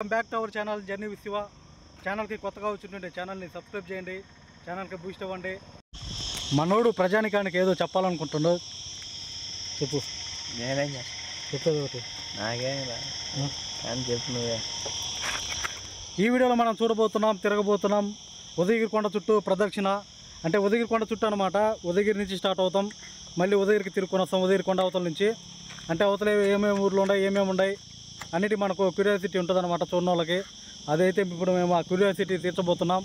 Welcome back to our channel journey with Shiva. ఛానల్కి కొత్తగా వచ్చింటుంటే ఛానల్ని సబ్స్క్రైబ్ చేయండి, ఛానల్కి బూస్ట్ ఇవ్వండి. మనోడు ప్రజానికానికి ఏదో చెప్పాలనుకుంటుండో చెప్పు. నేనేం చెప్పేది ఒకటి నాకేం అని చెప్పు నువ్వే. ఈ వీడియోలో మనం తిరగబోతున్నాం ఉదయగిరి కొండ చుట్టూ ప్రదక్షిణ. అంటే ఉదయగిరి కొండ చుట్టూ అనమాట. ఉదయగిరి నుంచి స్టార్ట్ అవుతాం, మళ్ళీ ఉదయగిరికి తిరుక్కొని వస్తాం. ఉదయగిరి కొండ అవతల నుంచి అంటే అవతల ఏమేమి ఊర్లు ఉన్నాయి, ఏమేమి ఉన్నాయి అన్నిటి మనకు క్యూరియాసిటీ ఉంటుంది అనమాట చూడని వాళ్ళకి. అదైతే ఇప్పుడు మేము ఆ క్యూరియాసిటీ తీర్చబోతున్నాం.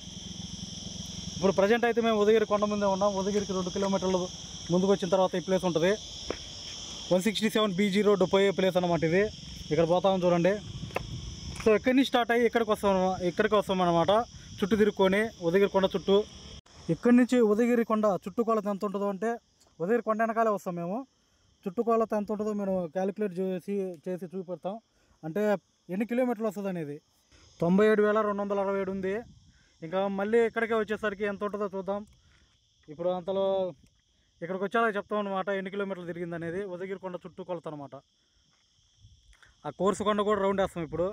ఇప్పుడు ప్రజెంట్ అయితే మేము ఉదయగిరి కొండ ముందే ఉన్నాం. ఉదయగిరికి 2 కిలోమీటర్లు ముందుకు వచ్చిన తర్వాత ఈ ప్లేస్ ఉంటుంది. 167 BG రోడ్డు పోయే ప్లేస్ అనమాట ఇది. ఇక్కడ పోతాం చూడండి. సో ఇక్కడి నుంచి స్టార్ట్ అయ్యి ఇక్కడికి వస్తాం అనమాట. చుట్టూ తిరుక్కొని ఉదయగిరి కొండ చుట్టూ. ఇక్కడి నుంచి ఉదయగిరి కొండ చుట్టుకొలత ఎంత ఉంటుందో అంటే ఉదయగిరి కొండ వెనకాలే వస్తాం మేము. చుట్టుకొలత ఎంత ఉంటుందో మేము క్యాలిక్యులేట్ చేసి చూపెడతాం. అంటే ఎన్ని కిలోమీటర్లు వస్తుంది అనేది 97,267 ఉంది. ఇంకా మళ్ళీ ఇక్కడికే వచ్చేసరికి ఎంత ఉంటుందో చూద్దాం. ఇప్పుడు అంతలో ఇక్కడికి వచ్చేలా చెప్తాం అనమాట ఎన్ని కిలోమీటర్లు తిరిగింది అనేది. ఉదయగిరి కొండ చుట్టూ కొలత అనమాట. ఆ కోర్సు కొండ కూడా రౌండ్ వేస్తాం ఇప్పుడు.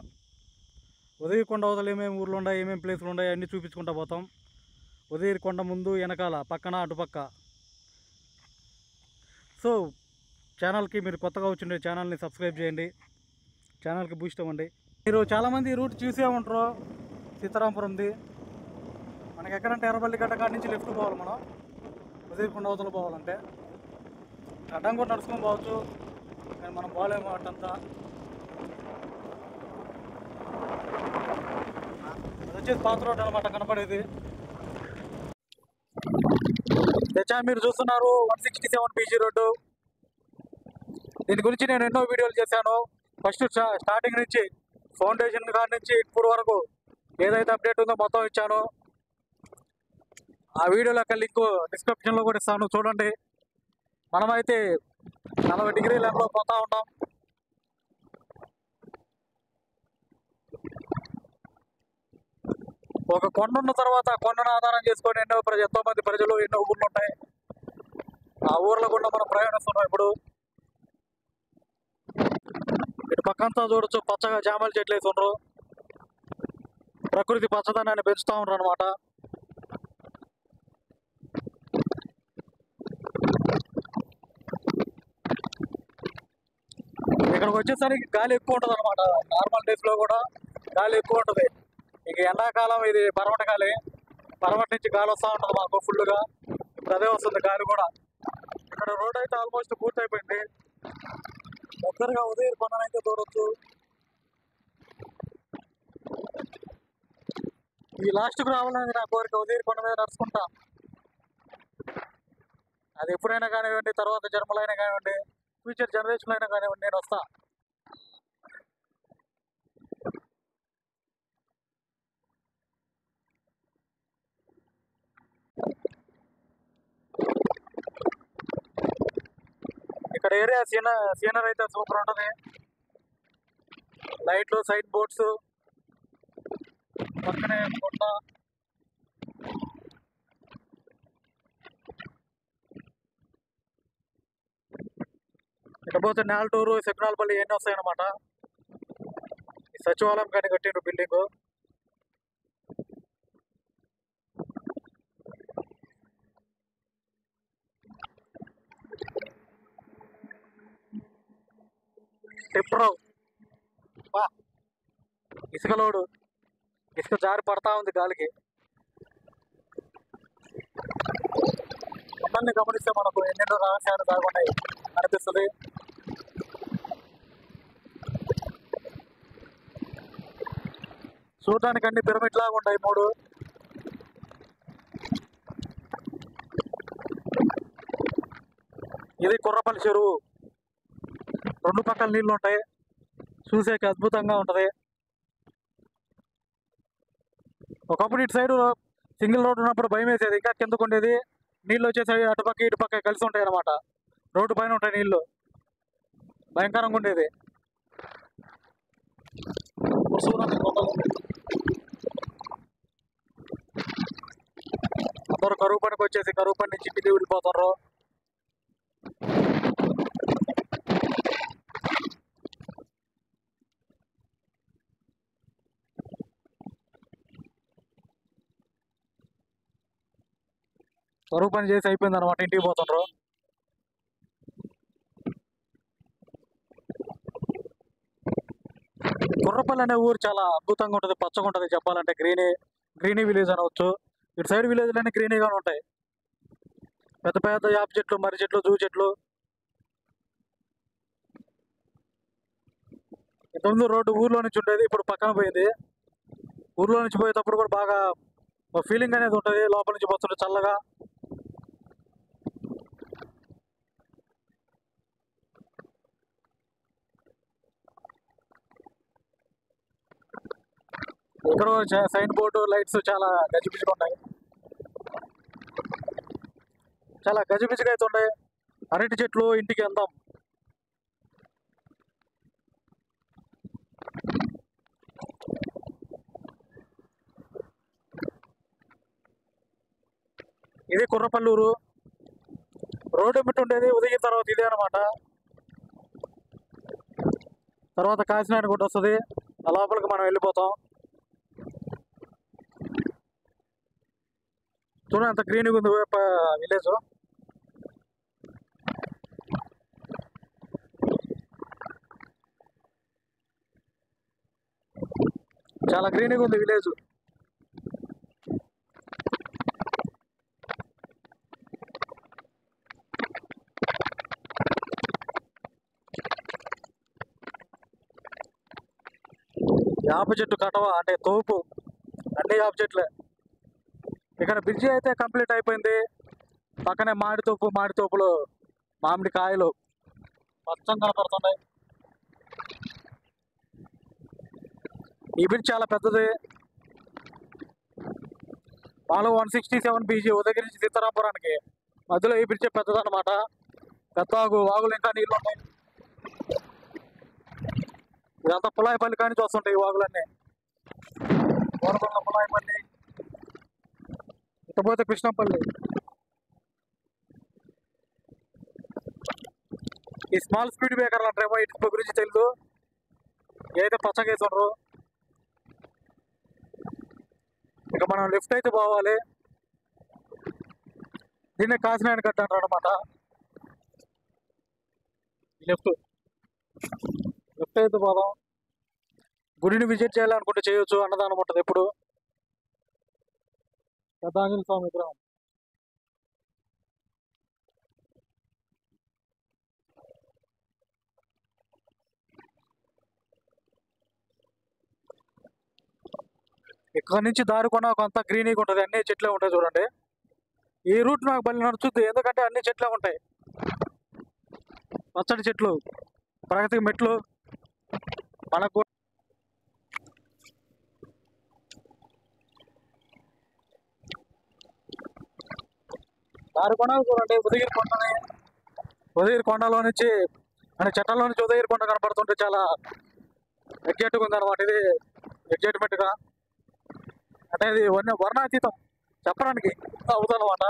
ఉదయగిరి కొండ అవతల ఏమేమి ఊర్లు ఉన్నాయి, ఏమేమి ప్లేసులు ఉన్నాయి అన్నీ చూపించుకుంటూ పోతాం. ఉదయగిరి కొండ ముందు వెనకాల పక్కన అటుపక్క. సో ఛానల్కి మీరు కొత్తగా వచ్చిండే ఛానల్ని సబ్స్క్రైబ్ చేయండి, ఛానల్కి బూస్ట్ ఇవ్వండి. మీరు చాలామంది ఈ రూట్ చూసే ఉంటారు. సీతారాంపురంది మనకి ఎక్కడంటే ఎర్రబల్లి గడ్డ కాడి నుంచి లెఫ్ట్ పోవాలి మనం. ఉదయగిరి కొండ అవతల పోవాలంటే అడ్డం కూడా నడుచుకొని పోవచ్చు, కానీ మనం పోలేము అట్టంతా. అది వచ్చేసి పాత రోడ్ అనమాట కనపడేది. తెచ్చా మీరు చూస్తున్నారు 167 BG రోడ్డు. దీని గురించి నేను ఎన్నో వీడియోలు చేశాను. ఫస్ట్ స్టార్టింగ్ నుంచి ఫౌండేషన్ కాడి నుంచి ఇప్పుడు వరకు ఏదైతే అప్డేట్ ఉందో మొత్తం ఇచ్చాను. ఆ వీడియోల యొక్క లింక్ డిస్క్రిప్షన్లో కూడా ఇస్తాను, చూడండి. మనమైతే 40 డిగ్రీల ఎండలో పోతా ఉంటాం. ఒక కొండ ఉన్న తర్వాత కొండను ఆధారం చేసుకొని ఎంతోమంది ప్రజలు ఎన్నో ఊర్లు ఉంటాయి. ఆ ఊర్ల గుండా మనం ప్రయాణిస్తున్నాం. ఇప్పుడు ఇటు పక్కంతా చూడొచ్చు, పచ్చగా జామల చెట్లు వేసి ఉండరు. ప్రకృతి పచ్చదనాన్ని పెంచుతూ ఉండరు అనమాట. ఇక్కడికి వచ్చేసరికి గాలి ఎక్కువ ఉంటుంది అనమాట. నార్మల్ డేస్లో కూడా గాలి ఎక్కువ ఉంటుంది. ఇక ఎండాకాలం ఇది పరమట గాలి. పరమట నుంచి గాలి వస్తూ ఉంటుంది మాకు ఫుల్గా. ఇప్పుడు అదే వస్తుంది గాలి కూడా. ఇక్కడ రోడ్ అయితే ఆల్మోస్ట్ పూర్తయిపోయింది. దగ్గరగా ఉదయగిరి కొండనైతే చూడొచ్చు. ఈ లాస్ట్కు రావాలని నా కోరిక. ఉదయగిరి కొండ మీద నడుచుకుంటా. అది ఎప్పుడైనా కానివ్వండి, తర్వాత జన్మలైనా కానివ్వండి, ఫ్యూచర్ జనరేషన్లో అయినా కానివ్వండి, నేను వస్తా. ఇక్కడ ఏరియా సీనర్ అయితే సూపర్ ఉంటుంది. లైట్లు, సైడ్ బోర్డ్స్, పక్కనే కొండ. ఇకపోతే నేలటూరు, సెక్నాలపల్లి ఇవన్నీ వస్తాయన్నమాట. ఈ సచివాలయం కానీ కట్టిండ్రు బిల్డింగు. టిప్పరు బా, ఇసుక లోడు. ఇసుక జారి పడతా ఉంది గాలికి. కొండల్ని గమనిస్తే మనకు ఎన్నెన్నో రహస్యాలు దాగున్నాయి అనిపిస్తుంది. చూడడానికి అన్ని పిరమిడ్ లాగా ఉన్నాయి 3. ఇది కుర్రపల్లి చెరువు. 2 పక్కల నీళ్ళు ఉంటాయి. చూసేకి అద్భుతంగా ఉంటుంది. ఒకప్పుడు ఇటు సైడు సింగిల్ రోడ్ ఉన్నప్పుడు భయం వేసేది. ఇంకా కిందకు ఉండేది. నీళ్ళు వచ్చేసరి అటుపక్క ఇటుపక్క కలిసి ఉంటాయి అన్నమాట. రోడ్డు పైన ఉంటాయి నీళ్ళు. భయంకరంగా ఉండేది. అందరూ కరువు పనికి వచ్చేసి కరువు పని నుంచి ఇంటికి వెళ్ళిపోతారు. కరువు పని చేసి అయిపోయింది అనమాట, ఇంటికి పోతుండ్రు. కుర్రపల్లి అనే ఊరు చాలా అద్భుతంగా ఉంటుంది, పచ్చగా ఉంటుంది. చెప్పాలంటే గ్రీనీ విలేజ్ అనవచ్చు. ఇటు సైడ్ విలేజ్లన్నీ గ్రీనీగానే ఉంటాయి. పెద్ద పెద్ద యాప చెట్లు, మర్రి చెట్లు, జూ చెట్లు. ఇంతకుముందు రోడ్డు ఊర్లో నుంచి ఉండేది, ఇప్పుడు పక్కన పోయింది. ఊర్లో నుంచి పోయేటప్పుడు కూడా బాగా ఫీలింగ్ అనేది ఉంటుంది, లోపల నుంచి పోతుంటే చల్లగా. ఇక్కడ సైన్ బోర్డు లైట్స్ చాలా గజిబిజిగా ఉన్నాయి, చాలా గజిబిజిగా అయితే ఉన్నాయి. అరటి చెట్లు ఇంటికి అందం. ఇది కుర్రపల్లూరు. రోడ్డు ఎమ్మిటి ఉండేది ఉదయం తర్వాత ఇదే అనమాట. తర్వాత కాశీనారాయణ గుట్ట వస్తుంది, ఆ లోపలికి మనం వెళ్ళిపోతాం. చూడండి ఎంత గ్రీన్గా ఉంది విలేజ్. చాలా గ్రీన్గా ఉంది విలేజ్. యాప చెట్టు కటవ అంటే తోపు, అన్ని యాప చెట్లే. ఇక్కడ బ్రిడ్జి అయితే కంప్లీట్ అయిపోయింది. పక్కనే మామిడి తోపులు మామిడి కాయలు పచ్చం కనపడుతున్నాయి. ఈ బ్రిడ్జ్ చాలా పెద్దది. మాలో 167 BG ఉదయగిరి నుంచి సీతారాంపురానికి మధ్యలో ఈ బ్రిడ్జ్ పెద్దదన్నమాట. పెద్ద వాగులు ఇంకా నీళ్ళు ఉన్నాయి. ఇదంతా పులాయిపల్లి కానీ చూస్తుంటాయి ఈ వాగులన్నీ. కోరకొండ, పులాయిపల్లి, ఇకపోతే కృష్ణపల్లి. ఈ స్మాల్ స్పీడ్ బ్రేకర్లు అంటారేమో, ఇటు గురించి తెలియదు. ఏదైతే పచ్చగా వేస్తుండ్రు. ఇక మనం లెఫ్ట్ అయితే పోవాలి. దీన్నే కాశీనారాయణ గట్ట అంటారు అనమాట. లెఫ్ట్ అయితే పోదాం. గుడిని విజిట్ చేయాలనుకుంటే చేయొచ్చు. అన్నదానం ఉంటుంది ఎప్పుడు. పెద్ద ఆంజనేయ స్వామి విగ్రహం. ఇక్కడ నుంచి దారి కొన కొంత గ్రీనీగా ఉంటుంది, అన్ని చెట్లే ఉంటాయి. చూడండి, ఈ రూట్ నాకు బలి నడుచుద్ది, ఎందుకంటే అన్ని చెట్లే ఉంటాయి. పచ్చడి చెట్లు, ప్రగతికి మెట్లు. మనకు దారి కొన చూడండి, ఉదయగిరి కొండని. ఉదయగిరి కొండలో నుంచి అంటే చెట్లలో నుంచి ఉదయగిరి కొండ కనపడుతుంటే చాలా ఎగ్జైట్గా ఉంది అనమాట. ఇది ఎగ్జైట్మెంట్గా అంటే ఇది వర్ణాతీతం, చెప్పడానికి అవ్వదు అనమాట,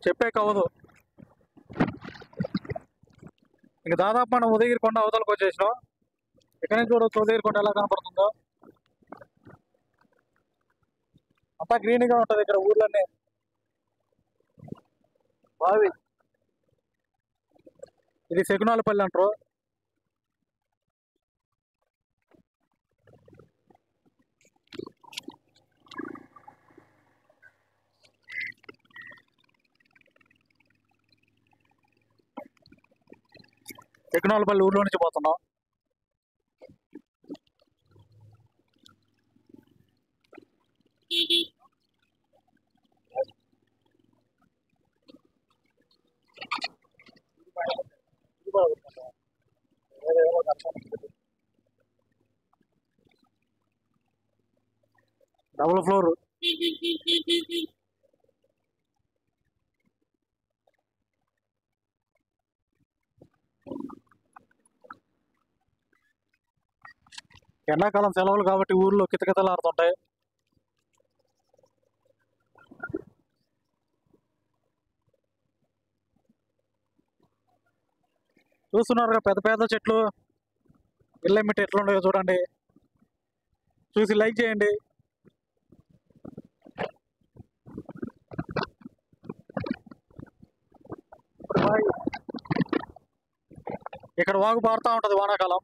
చెప్పేకి అవ్వదు. ఇంక దాదాపు మనం ఉదయగిరి కొండ అవతలకు వచ్చేసినాం. ఇక్కడ నుంచి చూడవచ్చు ఉదయగిరి కొండ ఎలా కనపడుతుందో. అంతా గ్రీన్గా ఉంటుంది ఇక్కడ ఊర్లన్నీ. బావి ఇది శకునాలపల్లి అంటారు. శకునాలపల్లి ఊర్లో నుంచి పోతున్నాం. Double floor. ఎండాకాలం సెలవులు కాబట్టి ఊర్లో కితకితలాడుతుంటాయి. చూస్తున్నారుగా పెద్ద పెద్ద చెట్లు. ఇళ్ళెమ్మిటి ఎట్లున్నాయో చూడండి, చూసి లైక్ చేయండి. ఇక్కడ వాగు పారుతూ ఉంటుంది వానాకాలం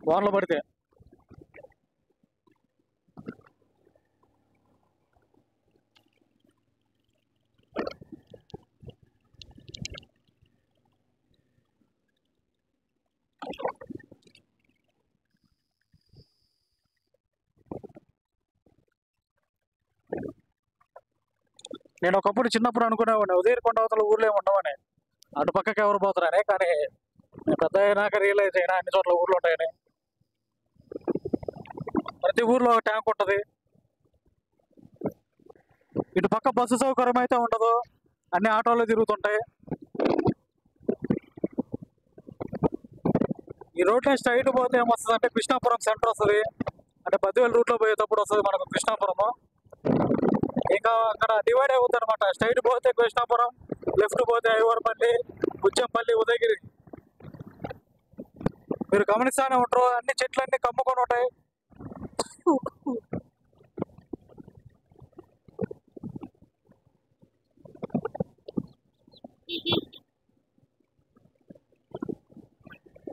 వానలు పడితే. నేను ఒకప్పుడు చిన్నప్పుడు అనుకునేవాడిని ఉదయకొండ అవతల ఊర్లో ఏమి ఉండవని, అటు పక్కకి ఎవరు పోతారని. కానీ పెద్ద అయినాక రియలైజ్ అయినా అన్ని చోట్ల ఊర్లు ఉంటాయని. ప్రతి ఊర్లో ఒక ట్యాంక్ ఉంటుంది. ఇటు పక్క బస్సు సౌకర్యం అయితే ఉండదు, అన్ని ఆటోలు తిరుగుతుంటాయి. ఈ రోడ్లో స్ట్రైట్ పోతే ఏమొస్తుంది అంటే కృష్ణాపురం సెంటర్ వస్తుంది. అంటే బద్దివేలు రూట్లో పోయేటప్పుడు వస్తుంది మనకు కృష్ణాపురము. ఇంకా అక్కడ డివైడ్ అవుతుంది అనమాట. స్ట్రైట్ పోతే కృష్ణాపురం, లెఫ్ట్ పోతే ఐవరపల్లి, బుచ్చంపల్లి, ఉదయగిరి. మీరు గమనిస్తానే ఉంటారు, అన్ని చెట్లన్నీ కమ్ముకొని ఉంటాయి.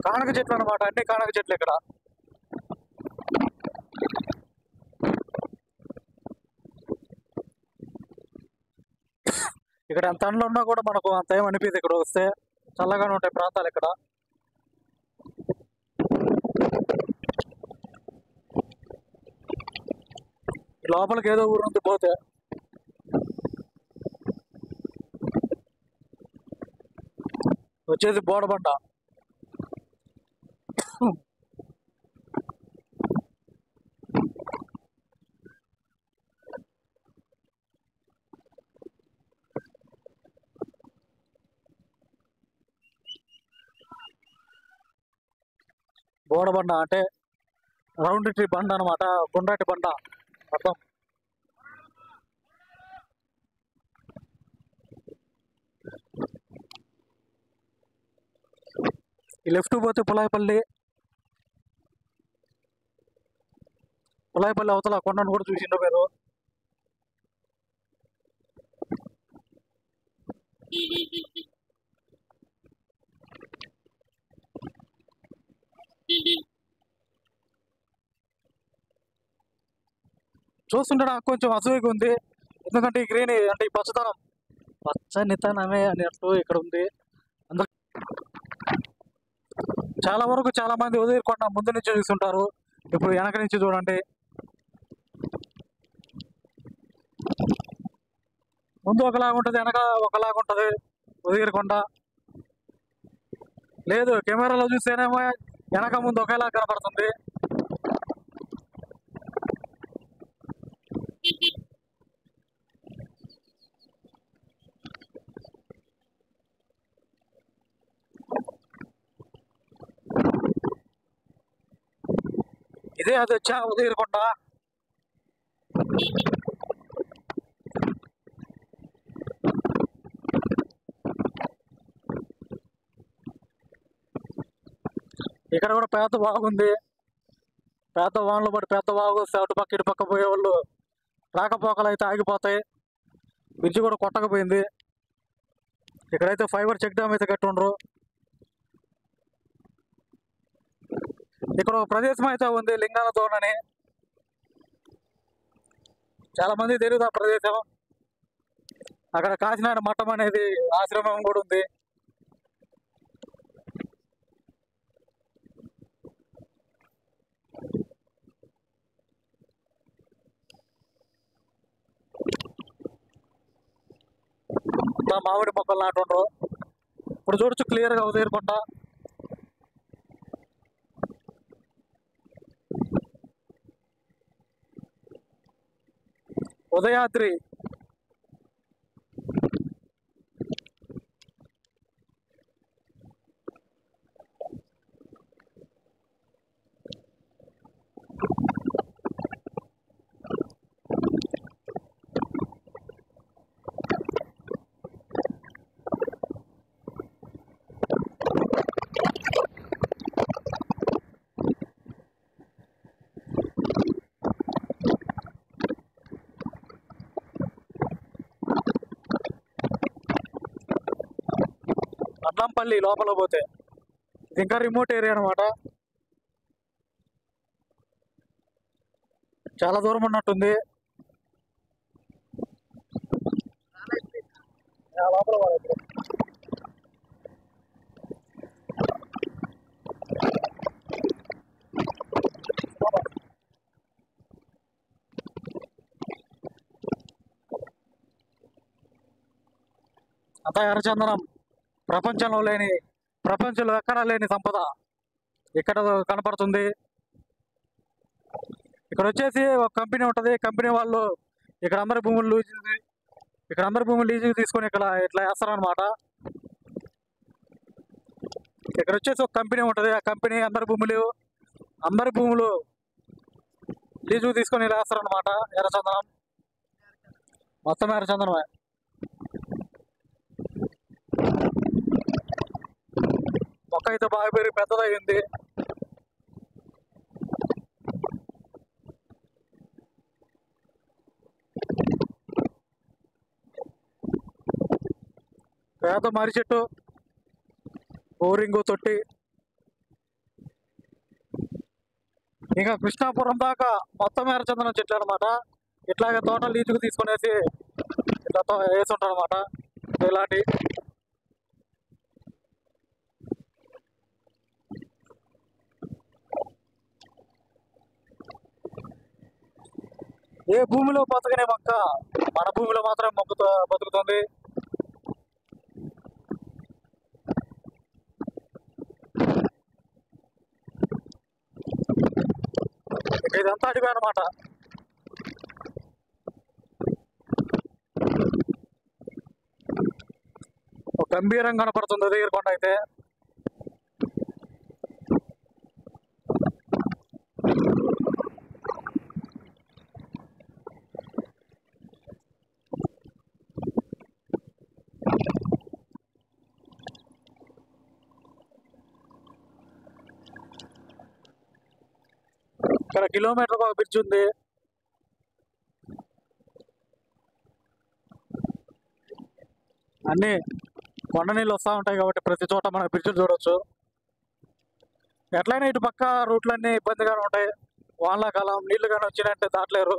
కానక చెట్లు అనమాట, అన్ని కానక చెట్లు ఇక్కడ. ఇక్కడ ఎంత ఎండలో ఉన్నా కూడా మనకు అంత ఏం అనిపించదు. ఇక్కడ వస్తే చల్లగానే ఉంటాయి ప్రాంతాలు ఇక్కడ. లోపలికి ఏదో ఊరు ఉంది పోతే. వచ్చేది బోడబండ. బోడబండ అంటే రౌండ్ ట్రీ బండ అనమాట, గుండ్రాటి బండ అర్థం. ఈ లెఫ్ట్ పోతే పులాయపల్లి అవతల కొండను కూడా చూసిండో మీరు. చూస్తుంటే నాకు కొంచెం అసూయగా ఉంది. ఎందుకంటే ఈ గ్రీన్ అంటే ఈ పచ్చనితనమే అన్నట్టు ఇక్కడ ఉంది. అందులో చాలా వరకు చాలా మంది ఉదయకొండ ముందు నుంచి చూస్తుంటారు, ఇప్పుడు వెనక నుంచి చూడండి. ముందు ఒకలాగా ఉంటుంది, వెనక ఒకలాగా ఉంటుంది ఉదయకొండ. లేదు కెమెరాలో చూస్తేనేమో వెనక ముందు ఒకేలా కనపడుతుంది. ఇదే అది వచ్చా ఉదయకొండ. ఇక్కడ కూడా పెద్ద బాగుంది. పెద్ద వానలు పడి పెద్ద వాగు వస్తే అటు పక్క ఇటు పక్క పోయేవాళ్ళు రాకపోకలు అయితే ఆగిపోతాయి. బ్రిడ్జి కూడా కొట్టకపోయింది. ఇక్కడైతే ఫైబర్ చెక్ డ్యామ్ అయితే కట్టుండ్రు. ఇక్కడ ఒక ప్రదేశం అయితే ఉంది లింగాల తోడని. చాలా మంది తెలియదు ఆ ప్రదేశం. అక్కడ కాశీనారాయణ మఠం అనేది ఆశ్రమం కూడా ఉంది. మామిడి మొక్కలు నాటుండ్రు. ఇప్పుడు చూడొచ్చు క్లియర్గా ఉదయకొండ. ఉదయాద్రి బెల్లంపల్లి లోపల పోతే. ఇది ఇంకా రిమోట్ ఏరియా అనమాట, చాలా దూరం ఉన్నట్టుంది. లోపల పోవాలి. అంతా ఎర్రచందనం, ప్రపంచంలో ఎక్కడా లేని సంపద ఇక్కడ కనపడుతుంది. ఇక్కడ వచ్చేసి ఒక కంపెనీ ఉంటుంది. కంపెనీ వాళ్ళు ఇక్కడ అందరి భూములు లీజుకి తీసుకొని ఇట్లా వేస్తారనమాట. ఇక్కడ వచ్చేసి ఒక కంపెనీ ఉంటుంది. ఆ కంపెనీ అందరి భూములు లీజుకి తీసుకొని ఇలా వేస్తారనమాట. ఎర్రచందనం మొత్తం ఎర్రచందనమే. మొక్క అయితే బాగా పెరిగి పెద్దదయ్యింది. పేద మర్రి చెట్టు, బోరింగు, తొట్టి, ఇంకా కృష్ణాపురం దాకా మొత్తం ఎర్రచందనం చెట్లు అనమాట. ఇట్లాగే తోట లీజుకు తీసుకునేసి ఇట్లా వేసి ఉంటారు అనమాట. ఇలాంటి ఏ భూమిలో బతకనే మొక్క మన భూమిలో మాత్రం బతుకుతుంది. ఇదంతా అడివే అనమాట. ఒక గంభీరంగా కనపడుతుంది ఉదయగిరికొండ అయితే. ఇక్కడ కిలోమీటర్ ఒక బ్రిడ్జ్ ఉంది. అన్నీ కొండ నీళ్ళు వస్తూ ఉంటాయి కాబట్టి ప్రతి చోట మనం బ్రిడ్జ్లు చూడవచ్చు. ఎట్లయినా ఇటు పక్క రూట్లన్నీ ఇబ్బందిగానే ఉంటాయి. వానాకాలం నీళ్లు కానీ వచ్చినాయంటే దాటలేరు.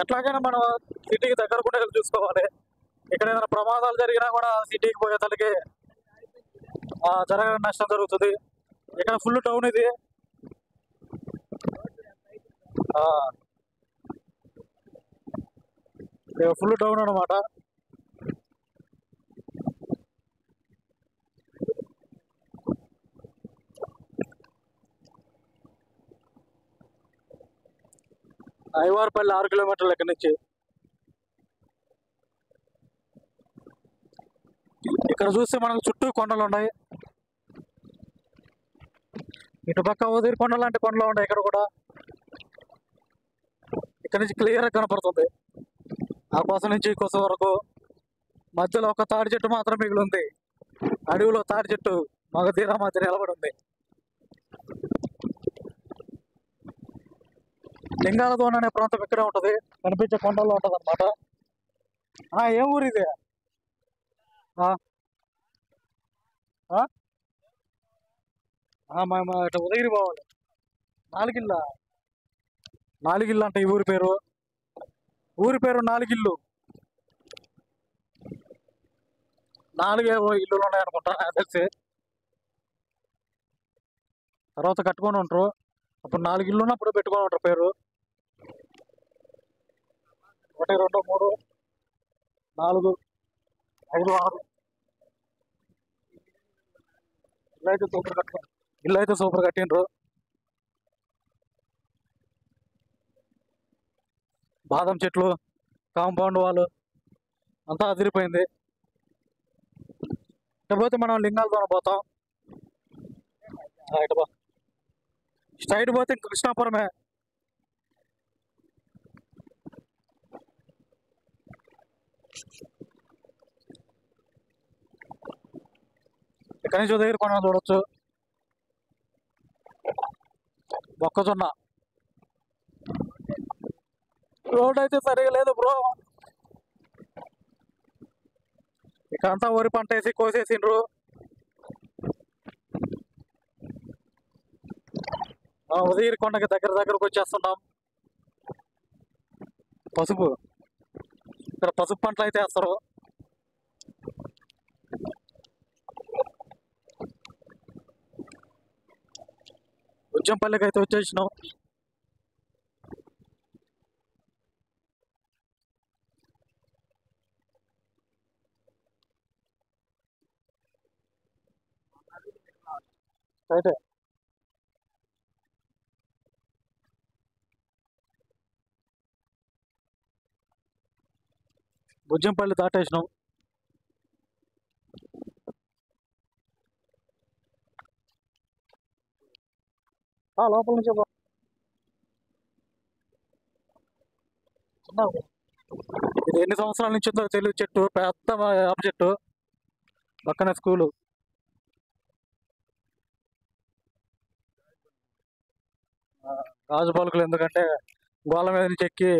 ఎట్లాగైనా మనం సిటీకి దగ్గరకుండా చూసుకోవాలి. ఇక్కడ ఏదైనా ప్రమాదాలు జరిగినా కూడా సిటీకి పోయే తలకి జరగని నష్టం జరుగుతుంది. ఇక్కడ ఫుల్ టౌన్ ఇది. ఫుల్ టౌన్ అనమాట. ఐవార్పల్లి 6 కిలోమీటర్ల ఇక్కడి నుంచి. ఇక్కడ చూస్తే మనకు చుట్టూ కొండలు ఉన్నాయి. ఇటుపక్క ఉదయగిరి కొండ లాంటి కొండలు ఉన్నాయి ఇక్కడ కూడా. ఇక్కడ నుంచి క్లియర్గా కనపడుతుంది. ఆ కొస నుంచి ఈ కొస వరకు మధ్యలో ఒక తాడి చెట్టు మాత్రం మిగిలి ఉంది. అడవిలో తాడి చెట్టు మగధీర మధ్య నిలబడి ఉంది. లింగాలదోన అనే ప్రాంతం ఇక్కడే ఉంటుంది, కనిపించే కొండల్లో ఉంటుంది అనమాట. ఏం ఊరు ఇది? మేము ఇట్లా ఉదయగిరి పోవాలి. నాలుగిల్లు అంటే ఈ ఊరి పేరు నాలుగిల్లు. 4 ఇల్లులు ఉన్నాయనుకుంటా నాకు తెలిసి. తర్వాత కట్టుకొని ఉంటారు. అప్పుడు 4 ఇల్లు ఉన్నప్పుడు పెట్టుకొని ఉంటారు పేరు. 1 2 3 4 5 6 ఇల్లు అయితే సూపర్ కట్టిండ్రు. బాదం చెట్లు, కాంపౌండ్ వాళ్ళు అంతా అదిరిపోయింది. ఇకపోతే మనం లింగాలతో పోతాం. స్ట్రైట్ పోతే కృష్ణాపురమే. ఇక్కడి నుంచి ఉదయగిరి కొండ చూడొచ్చు. మొక్కజొన్న రోడ్ అయితే సరిగా లేదు బ్రో. ఇక అంతా వరి పంట వేసి కోసేసిండ్రు. ఉదయగిరి కొండకి దగ్గరకు వచ్చేస్తున్నాం. పసుపు ఇక్కడ పసుపు పంటలు అయితే వేస్తారు. ఉజ్జంపల్లికి అయితే వచ్చేసినాం. అయితే ఉజ్జంపల్లి దాటేసినాం. లోపల నుంచి ఇది ఎన్ని సంవత్సరాల నుంచి ఉందో తెలియదు. చెట్టు పెద్ద వేప చెట్టు, పక్కనే స్కూలు. గాజు పలుకులు ఎందుకంటే గోళ్ళ మీద నుంచి ఎక్కి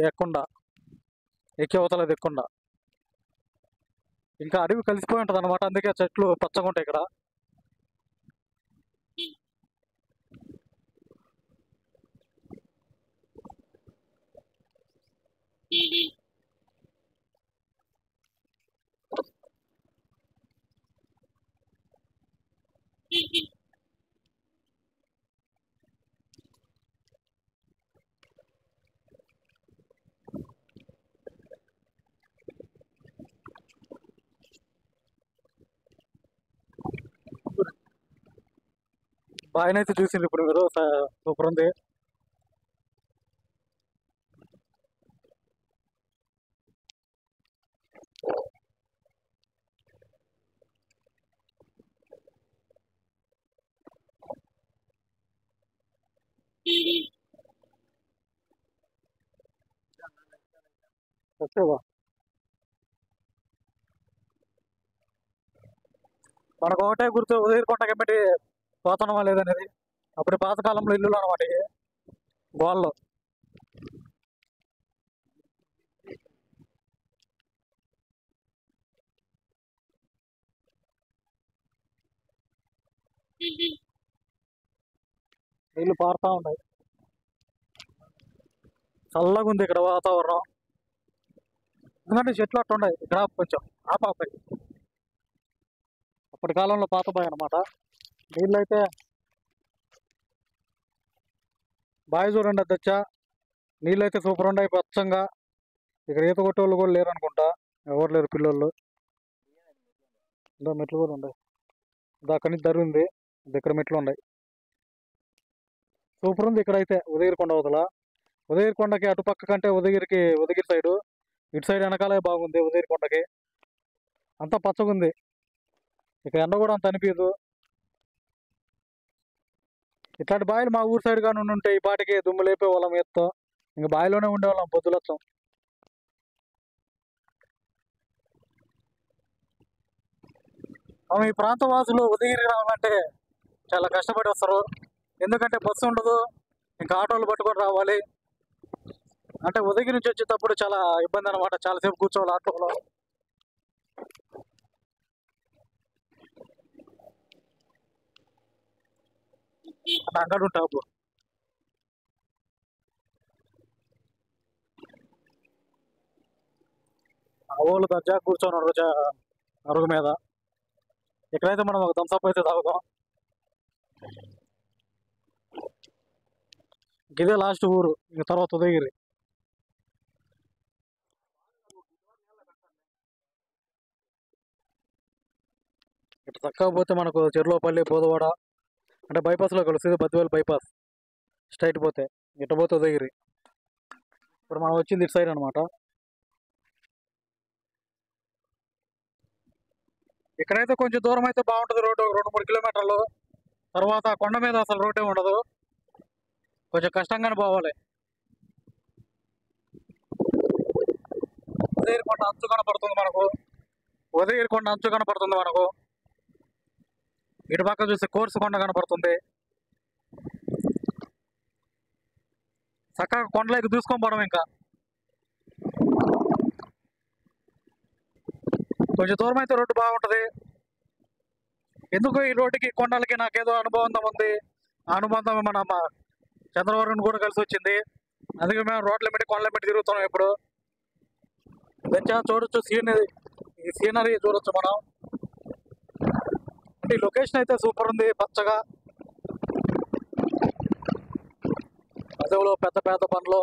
అవతలది ఎక్కకుండా. ఇంకా అడవి కలిసిపోయి ఉంటుంది అనమాట, అందుకే చెట్లు పచ్చగా ఉంటాయి ఇక్కడ. బాగానైతే చూసింది ఇప్పుడు మీరు, సూపర్ ఉంది. వచ్చేవా మనకు ఒకటే గుర్తు, ఉదయగిరి కొండకి ఎమ్మటి పోతున్నామా లేదనేది. అప్పుడు పాతకాలంలో ఇల్లులు అనమాట గోళ్ళు. నీళ్ళు పారుతా ఉన్నాయి. చల్లగా ఉంది ఇక్కడ వాతావరణం, ఎందుకంటే చెట్లు అట్టు ఉన్నాయి ఇక్కడ. కొంచెం ఆపాపాయి అప్పటి కాలంలో పాతబాయి అనమాట. నీళ్ళు అయితే బావి చూడండి తెచ్చా. నీళ్ళు అయితే సూపర్ ఉన్నాయి, పచ్చంగా. ఇక్కడ ఈత కొట్టేవాళ్ళు కూడా లేరు అనుకుంటా, ఎవరు లేరు పిల్లలు. ఇంకా మెట్లు కూడా ఉన్నాయి, అక్కడి నుంచి దరి ఉంది, ఇక్కడ మెట్లు ఉన్నాయి. సూపర్ ఉంది ఇక్కడైతే ఉదయగిరి కొండ అవతల. ఉదయగిరి కొండకి అటుపక్క కంటే ఉదయగిరి సైడు, ఇటు సైడ్ వెనకాలే బాగుంది. ఉదయగిరి కొండకి అంతా పచ్చగా ఉంది. ఇక ఎండ కూడా అంత అనిపించదు. ఇట్లాంటి బావిలు మా ఊరు సైడ్ కానీ ఉంటే ఈ పాటికి దుమ్ము లేపే వాళ్ళం ఎత్తో. ఇంక బావిలోనే ఉండేవాళ్ళం పొద్దులొచ్చాం. ఈ ప్రాంత వాసులు ఉదయగిరి రావాలంటే చాలా కష్టపడి వస్తారు, ఎందుకంటే బస్సు ఉండదు, ఇంకా ఆటోలు పట్టుకొని రావాలి. అంటే ఉదయగిరి నుంచి వచ్చేటప్పుడు చాలా ఇబ్బంది అనమాట, చాలాసేపు కూర్చోవాలి ఆటోలో. అంగడి ఉంటావు వాళ్ళు దర్జా కూర్చోన్నారు అరుగు మీద. ఇక్కడైతే మనం ఒక థమ్సప్ అయితే తాగుతాం. ఇదే లాస్ట్ ఊరు, ఇంక తర్వాత ఉదయగిరి. ఇటు తక్కకపోతే మనకు చెర్లోపల్లి, బోధవాడ అంటే బైపాస్లో కలుస్తుంది. బద్దివేలు బైపాస్ స్ట్రైట్ పోతే ఇటు పోతే ఉదయగిరి. ఇప్పుడు మనం వచ్చింది ఇటు సైడ్ అనమాట. ఇక్కడైతే కొంచెం దూరం అయితే బాగుంటుంది రోడ్డు, 2-3 కిలోమీటర్లు. తర్వాత కొండ మీద అసలు రోడ్డే ఉండదు, కొంచెం కష్టంగానే పోవాలి. ఉదయగిరి కొండ అంచు కనపడుతుంది మనకు, ఇటు పక్క చూస్తే కోర్సు కొండ కనపడుతుంది. చక్కగా కొండలోకి దూసుకొని పోవడం. ఇంకా కొంచెం దూరం అయితే రోడ్డు బాగుంటుంది. ఎందుకు ఈ రోడ్డుకి కొండలకి నాకేదో అనుబంధం ఉంది. ఆ అనుబంధం మన చంద్రవరం కూడా కలిసి వచ్చింది. అందుకే మేము రోడ్ల మీద కొండల మీద తిరుగుతున్నాం. ఇప్పుడు మంచిగా చూడొచ్చు సీనరీ, ఈ సీనరీ చూడొచ్చు మనం. అంటే ఈ లొకేషన్ అయితే సూపర్ ఉంది, పచ్చగా అడవులు, పెద్ద పెద్ద బండ్లు.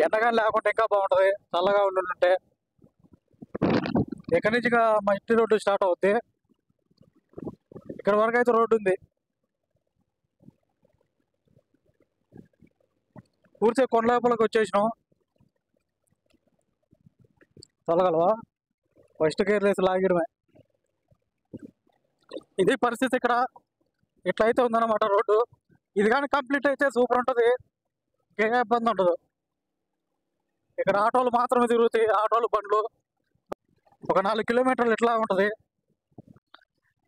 ఎండగాని లేకుండా ఇంకా బాగుంటుంది, చల్లగా ఉండుంటే. ఇక్కడి నుంచి మా ఇంటి రోడ్డు స్టార్ట్ అవుద్ది. ఇక్కడ వరకు అయితే రోడ్డు ఉంది. పూర్తిగా కొండ లోపలికి వచ్చేసినాం. చల్లగలవా? ఫస్ట్ గేర్ వేసి లాగిడమే. ఇది పరిస్థితి ఇక్కడ. ఇట్లయితే ఉందన్నమాట రోడ్డు. ఇది కానీ కంప్లీట్ అయితే సూపర్ ఉంటుంది, ఏ ఇబ్బంది ఉండదు. ఇక్కడ ఆటోలు మాత్రమే తిరుగుతాయి, ఆటోలు, బండ్లు. ఒక 4 కిలోమీటర్లు ఇట్లా ఉంటుంది.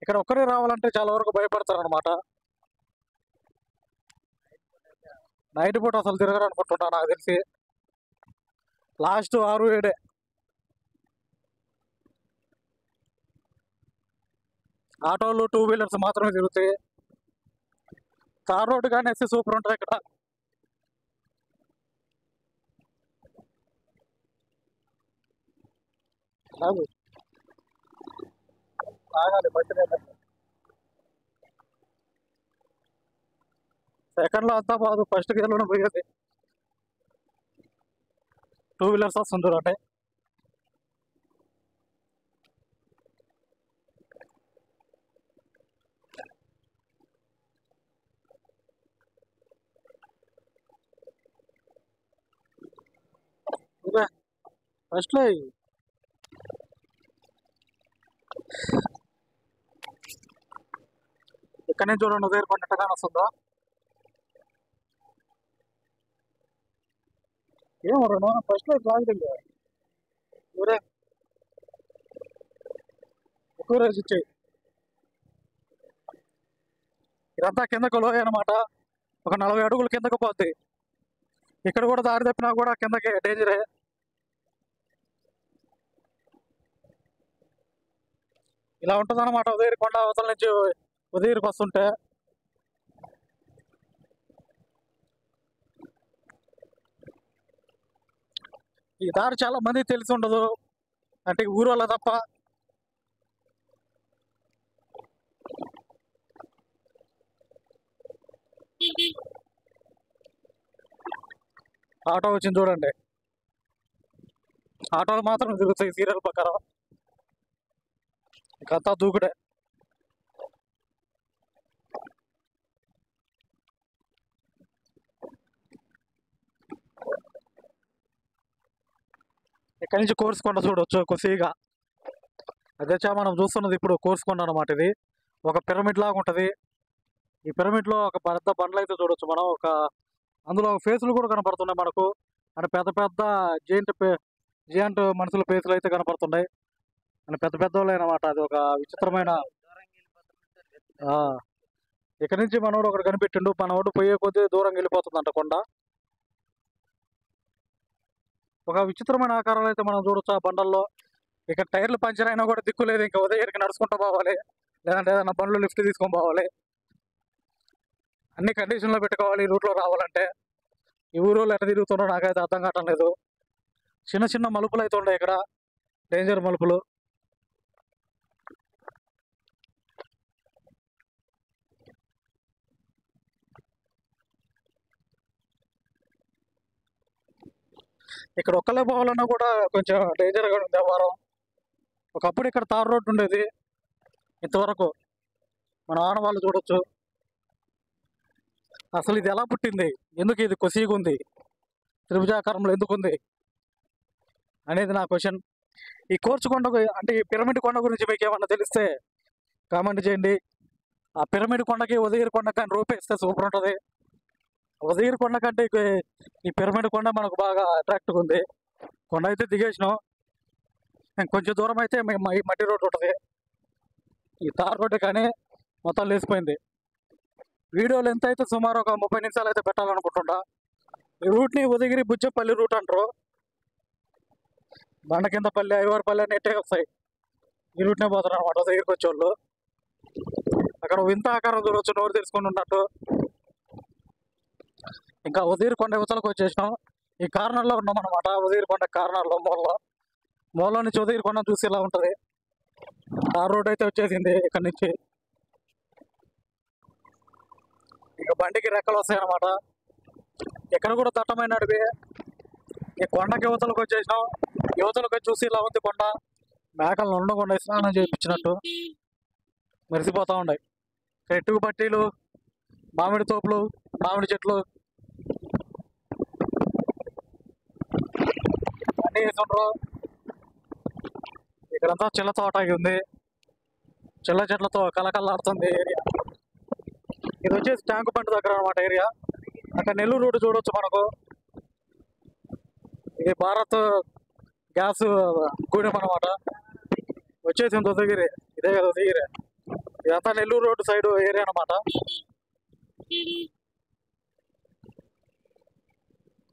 ఇక్కడ ఒక్కరే రావాలంటే చాలా వరకు భయపడతారు అనమాట. నైట్ పూట అసలు తిరగరు అనుకుంటున్నా నాకు తెలిసి. లాస్ట్ 6-7 ఆటోలు, 2 వీలర్స్ మాత్రమే తిరుగుతాయి. తార్ రోడ్డు కానీ వేస్తే సూపర్ ఉంటుంది ఇక్కడ. ఆగాలి బట్టి. సెకండ్లో అంతా బాదు, ఫస్ట్ గేర్లోనే పోయేది. 2 వీలర్స్ వస్తుంది చూడండి. ఫస్ట్లో ఇక్కడ నుంచి చూడండి ఉదయం పండుగ వస్తుందో ఏమో. ఫస్ట్లో బాగుంది. ఊరే ఎక్కువ రేసి ఇచ్చాయి. ఇదంతా కిందకు లోయ అనమాట. ఒక 40 అడుగులు కిందకు పోద్ది. ఇక్కడ కూడా దారి తప్పినా కూడా కిందకి డేంజరే. ఇలా ఉంటుంది అనమాట ఉదయగిరి కొండ అవతల నుంచి ఉదయగిరికి వస్తుంటే. ఈ దారి చాలా మంది తెలిసి ఉండదు, అంటే ఊరు వాళ్ళ తప్ప. ఆటో వచ్చింది చూడండి. ఆటోలు మాత్రం తిరుగుతాయి సీరియల్ ప్రకారం. ఇంకంతా దూకుడే. ఇక్కడి నుంచి కోర్సుకొండ చూడవచ్చు కొద్దిగా. అదే మనం చూస్తున్నది ఇప్పుడు కోర్సుకొండ అనమాట. ఇది ఒక పిరమిడ్ లాగా ఉంటుంది. ఈ పిరమిడ్లో ఒక పెద్ద బండ్లు అయితే చూడొచ్చు మనం. అందులో ఫేసులు కూడా కనపడుతున్నాయి మనకు. అంటే పెద్ద పెద్ద జియంట్ మనుషుల ఫేసులు అయితే కనపడుతున్నాయి. అంటే పెద్ద పెద్ద వాళ్ళే అనమాట. అది ఒక విచిత్రమైన. ఇక్కడి నుంచి మనోడు ఒకటి కనిపెట్టిండు. మనోడు పోయే కొద్దీ దూరం వెళ్ళిపోతుందంట కొండ. ఒక విచిత్రమైన ఆకారాలు అయితే మనం చూడొచ్చు ఆ బండల్లో. ఇక టైర్లు పంచర్ అయినా కూడా దిక్కు లేదు. ఇంకా ఉదయగిరికి నడుచుకుంటూ పోవాలి, లేదంటే ఏదైనా బండ్లు లిఫ్ట్ తీసుకొని పోవాలి. అన్ని కండిషన్లో పెట్టుకోవాలి ఈ రూట్లో రావాలంటే. ఈ ఊరు ఎట్లా తిరుగుతుండో నాకైతే అర్థం కావటం లేదు. చిన్న చిన్న మలుపులు అయితే ఉన్నాయి ఇక్కడ, డేంజర్ మలుపులు. ఇక్కడ ఒక్కలే పోవాలన్నా కూడా కొంచెం డేంజర్గా ఉంది వ్యవహారం. ఒకప్పుడు ఇక్కడ తార్ రోడ్డు ఉండేది. ఇంతవరకు మన ఆనవాళ్ళు చూడొచ్చు. అసలు ఇది ఎలా పుట్టింది, ఎందుకు ఇది కొసిగా ఉంది, త్రిభుజాకారంలో ఎందుకు ఉంది అనేది నా క్వశ్చన్. ఈ కోర్చుకొండ అంటే ఈ పిరమిడ్ కొండ గురించి మీకు ఏమన్నా తెలిస్తే కామెంట్ చేయండి. ఆ పిరమిడ్ కొండకి ఉదయగిరి కొండ కానీ రూపేస్తే సూపర్ ఉంటుంది. ఉదయగిరి కొండ కంటే ఈ పిరమిడ్ కొండ మనకు బాగా అట్రాక్ట్గా ఉంది. కొండ అయితే దిగేసినాం. కొంచెం దూరం అయితే ఈ మట్టి రోడ్డు ఉంటుంది. ఈ తార్ రోడ్డు కానీ మొత్తం లేసిపోయింది. వీడియోలు ఎంత అయితే సుమారు ఒక 30 నిమిషాలు అయితే పెట్టాలనుకుంటున్నా. ఈ రూట్ని ఉదయగిరి బుజ్జపల్లి రూట్ అంటారు. బండ కింద పల్లె ఐవారిపల్లి నెట్టే వస్తాయి. ఈ రూట్నే పోతారు అనమాట దగ్గరికి వచ్చేవాళ్ళు. అక్కడ వింత ఆకారం చూడవచ్చు, నోరు తెలుసుకొని ఉన్నట్టు. ఇంకా ఉదయకొండ యువతలకు వచ్చేసినాం. ఈ కార్నర్లో ఉన్నాం అనమాట. ఉదయకొండ కార్నర్లో మూలలో నుంచి ఉదయకొండ చూసి ఇలా ఉంటుంది. ఆ రోడ్ అయితే వచ్చేసింది ఇక్కడ నుంచి. ఇక బండికి రెక్కలు వస్తాయి అనమాట. ఇక్కడ కూడా దట్టమైన అడవి. ఈ కొండకి యువతలకు వచ్చేసినాం. యువతలకు వచ్చి చూసి ఇలా ఉంది కొండ. మేకలు ఉండకుండా స్నానం చేయించినట్టు మెరిసిపోతూ ఉన్నాయి. ఎట్టుకు పట్టీలు, మామిడి తోపులు, మామిడి చెట్లు అన్నీ వేసుండ్రు. ఇక్కడంతా చిల్ల తోట ఉంది. చిల్ల చెట్లతో కలకల్లాడుతుంది ఏరియా. ఇది వచ్చేసి ట్యాంకు బండ్ దగ్గర అనమాట ఏరియా. అక్కడ నెల్లూరు రోడ్డు చూడవచ్చు మనకు. ఇది భారత్ గ్యాస్ గూడెం అనమాట. వచ్చేసింది ఉదయగిరి. ఇదే కదా ఉదయగిరి. ఇదంతా నెల్లూరు రోడ్డు సైడ్ ఏరియా అనమాట.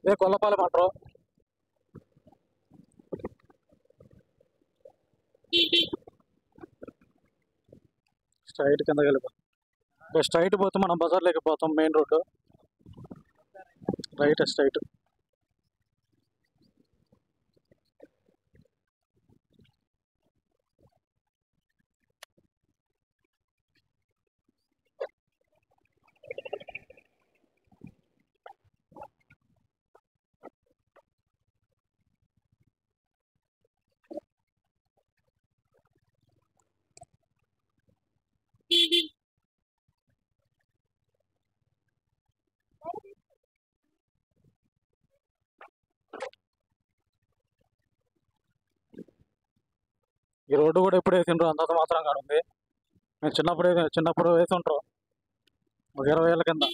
ఇదే కొల్లపాలెం అంటారు. స్ట్రైట్ కింద వెళ్ళిపోతాం. స్ట్రైట్ పోతే మనం బజార్లోకి పోతాం. Main road right straight. ఈ రోడ్డు కూడా ఎప్పుడు వేసిండ్రు అంతంత మాత్రంగా ఉంది. మేము చిన్నప్పుడు వేసి ఉంటారు ఒక 20 ఏళ్ళ కింద.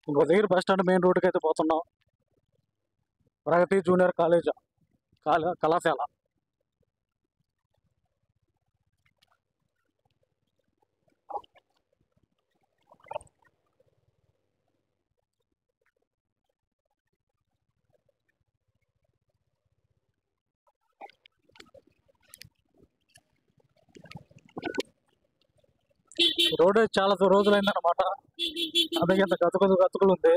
ఇంకో దగ్గర బస్ స్టాండ్ మెయిన్ రోడ్డుకి అయితే పోతున్నాం. ప్రగతి జూనియర్ కాలేజ్ కళాశాల. రోడ్ చాలా రోజులైందనమాట. అందుకే ఇంత గతుకులు ఉంది.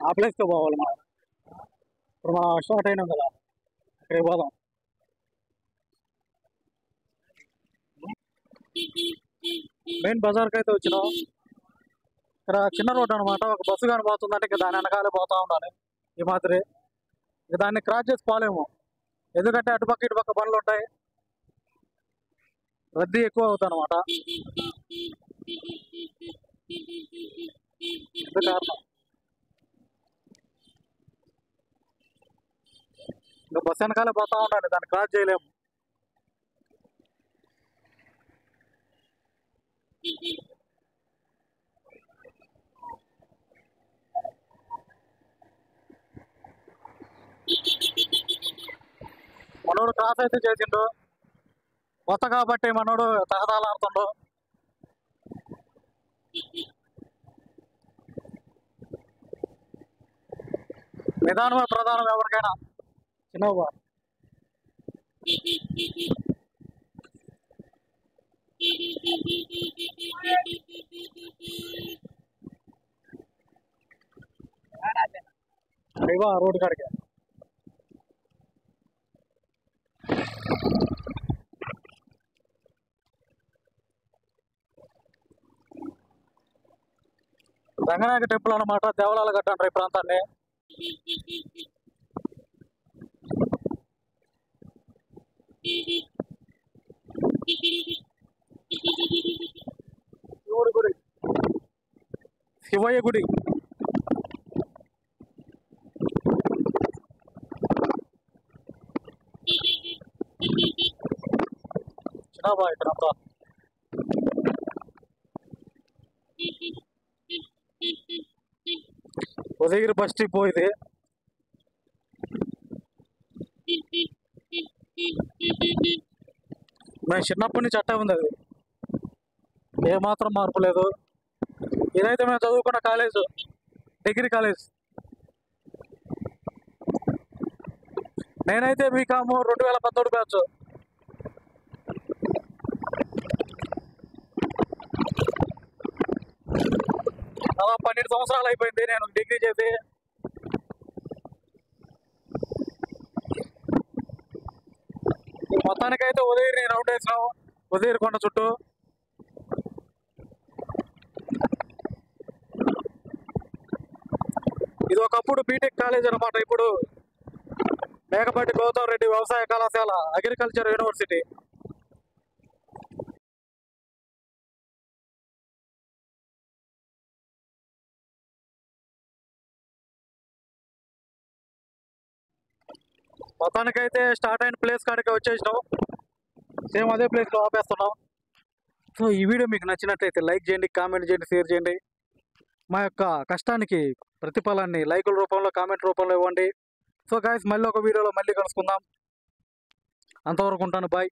ఆ ప్లేస్కి పోవాలి మనం. ఇప్పుడు మనం స్టార్ట్ అయినాం కదా, అక్కడికి పోదాం. మెయిన్ బజార్కి అయితే వచ్చినాం. ఇక్కడ చిన్న రోడ్ అనమాట. ఒక బస్సు కానీ పోతుందంటే ఇంకా దాని వెనకాలే పోతా ఉండాలి. ఈ మాదిరి ఇక దాన్ని క్రాస్ చేసి పోలేము. ఎందుకంటే అటుపక్క ఇటుపక్క బండ్లు ఉంటాయి. రద్దీ ఎక్కువ అవుతుంది అనమాట. ఇది కారణం. ఇంకా బస్సు వెనకాలే పోతా ఉండాలి, దాన్ని క్రాస్ చేయలేము. మనోడు క్రాస్ అయితే చేసిండు. కొత్త కాబట్టి మనోడు తహదాలాడుతుండు. నిదానమే ప్రధానం ఎవరికైనా. చిన్నవా ఇవా రోడ్డు కాడికి. రంగనాయక టెంపుల్ అన్నమాట, దేవలాల గట్ట అంటారు ఈ ప్రాంతాన్ని. శివుడి గుడి, శివయ్య గుడి. చిన్నబా ఇక్కడంతా ఉదయగిరి బస్ డిపో ఇది. మేము చిన్నప్పటి నుంచి అట్టే ఉంది అది, ఏమాత్రం మార్పు లేదు. ఇదైతే మేము చదువుకున్న కాలేజ్, డిగ్రీ కాలేజ్. నేనైతే బీకామ్ 2017 బ్యాచ్. అలా 12 సంవత్సరాలు అయిపోయింది నేను డిగ్రీ చేసి. మొత్తానికైతే ఉదయగిరిని రౌండ్ వేసినాం, ఉదయగిరి కొండ చుట్టూ. ఇది ఒకప్పుడు బీటెక్ కాలేజ్ అనమాట, ఇప్పుడు మేకపాటి గౌతమ్ రెడ్డి వ్యవసాయ కళాశాల, అగ్రికల్చర్ యూనివర్సిటీ. మొత్తానికైతే స్టార్ట్ అయిన ప్లేస్ కాడికి వచ్చేసినాం. సేమ్ అదే ప్లేస్లో ఆపేస్తున్నాం. సో ఈ వీడియో మీకు నచ్చినట్లయితే లైక్ చేయండి, కామెంట్ చేయండి, షేర్ చేయండి. మా యొక్క కష్టానికి ప్రతిఫలాన్ని లైకుల రూపంలో, కామెంట్ రూపంలో ఇవ్వండి. సో గాయస్, మళ్ళీ ఒక వీడియోలో మళ్ళీ కలుసుకుందాం. అంతవరకు ఉంటాను, బాయ్.